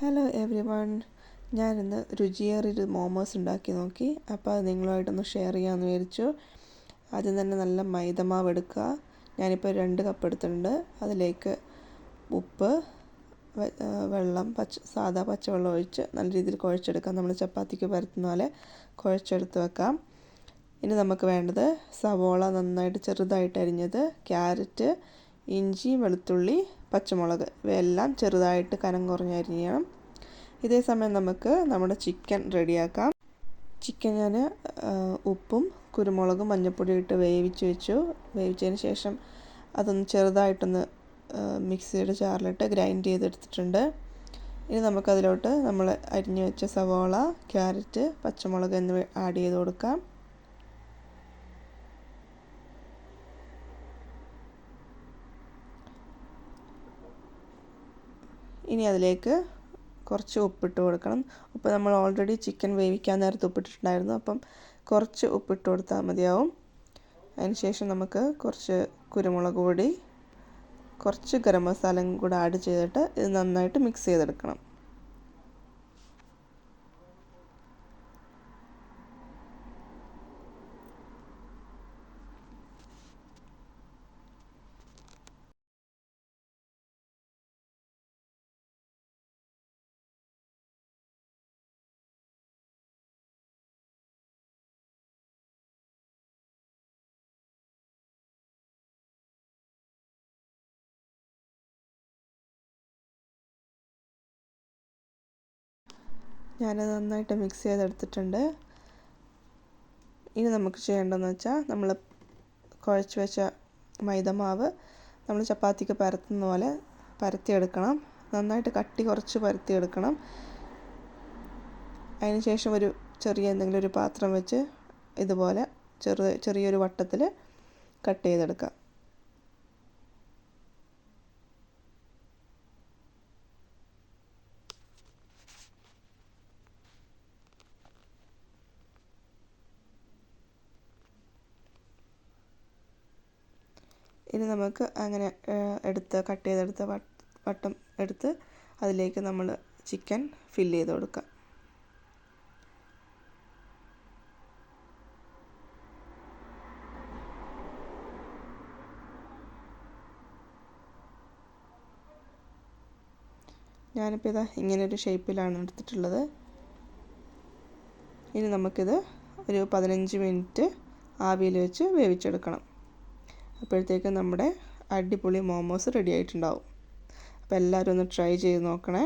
Hello every one, ഞാനിന്ന് രുചിയേറിയൊരു മോമോസ് ഉണ്ടാക്കി നോക്കി. അപ്പോൾ അത് നിങ്ങളുമായിട്ടൊന്ന് ഷെയർ ചെയ്യാമെന്ന് വിചാരിച്ചു. ആദ്യം തന്നെ നല്ല മൈദമാവ് എടുക്കുക. ഞാനിപ്പോൾ 2 കപ്പ് എടുത്തിട്ടുണ്ട്. അതിലേക്ക് ഉപ്പ്, വെള്ളം, സാദാ പച്ചവെള്ളം ഒഴിച്ച് നല്ല രീതിയിൽ കുഴച്ചെടുക്കാം. നമ്മൾ ചപ്പാത്തിക്ക് പരത്തുന്ന പോലെ കുഴച്ചെടുത്ത് വെക്കാം. ഇനി നമുക്ക് വേണ്ടത് സവോള നന്നായിട്ട് ചെറുതായിട്ട് അരിഞ്ഞത്, ക്യാരറ്റ്, ഇഞ്ചി, വെളുത്തുള്ളി, പച്ചമുളക് ഇവയെല്ലാം ചെറുതായിട്ട് കനം കുറഞ്ഞ് അരിയണം. ഇതേ സമയം നമുക്ക് നമ്മുടെ ചിക്കൻ റെഡിയാക്കാം. ചിക്കൻ ഞാൻ ഉപ്പും കുരുമുളകും മഞ്ഞൾപ്പൊടിയും ഇട്ട് വേവിച്ച് വെച്ചു. വേവിച്ചതിന് ശേഷം അതൊന്ന് ചെറുതായിട്ടൊന്ന് മിക്സിയുടെ ജാറിലിട്ട് ഗ്രൈൻഡ് ചെയ്തെടുത്തിട്ടുണ്ട്. ഇനി നമുക്കതിലോട്ട് നമ്മൾ അരിഞ്ഞു വെച്ച സവോള, ക്യാരറ്റ്, പച്ചമുളക് എന്നിവ ആഡ് ചെയ്ത് കൊടുക്കാം. ഇനി അതിലേക്ക് കുറച്ച് ഉപ്പിട്ട് കൊടുക്കണം. ഉപ്പ് നമ്മൾ ഓൾറെഡി ചിക്കൻ വേവിക്കാൻ നേരത്ത് ഉപ്പിട്ടിട്ടുണ്ടായിരുന്നു, അപ്പം കുറച്ച് ഉപ്പിട്ട് കൊടുത്താൽ മതിയാവും. അതിന് ശേഷം നമുക്ക് കുറച്ച് കുരുമുളക് പൊടി, കുറച്ച് ഗരം മസാലയും കൂടെ ആഡ് ചെയ്തിട്ട് ഇത് നന്നായിട്ട് മിക്സ് ചെയ്തെടുക്കണം. ഞാനത് നന്നായിട്ട് മിക്സ് ചെയ്തെടുത്തിട്ടുണ്ട്. ഇനി നമുക്ക് ചെയ്യേണ്ടതെന്ന് വെച്ചാൽ നമ്മൾ കുഴച്ച് വെച്ച മൈദമാവ് നമ്മൾ ചപ്പാത്തിക്ക് പരത്തുന്ന പോലെ പരത്തിയെടുക്കണം. നന്നായിട്ട് കട്ടി കുറച്ച് പരത്തിയെടുക്കണം. അതിന് ശേഷം ഒരു എന്തെങ്കിലും ഒരു പാത്രം വെച്ച് ഇതുപോലെ ചെറിയൊരു വട്ടത്തിൽ കട്ട് ചെയ്തെടുക്കാം. ഇനി നമുക്ക് അങ്ങനെ കട്ട് ചെയ്തെടുത്ത വട്ടം എടുത്ത് അതിലേക്ക് നമ്മൾ ചിക്കൻ ഫില്ല് ചെയ്ത് കൊടുക്കാം. ഞാനിപ്പോൾ ഇതാ ഇങ്ങനൊരു ഷേപ്പിലാണ് എടുത്തിട്ടുള്ളത്. ഇനി നമുക്കിത് ഒരു 15 മിനിറ്റ് ആവിയിൽ വെച്ച് വേവിച്ചെടുക്കണം. അപ്പോഴത്തേക്കും നമ്മുടെ അടിപൊളി മോമോസ് റെഡി ആയിട്ടുണ്ടാവും. അപ്പോൾ എല്ലാവരും ഒന്ന് ട്രൈ ചെയ്ത് നോക്കണേ.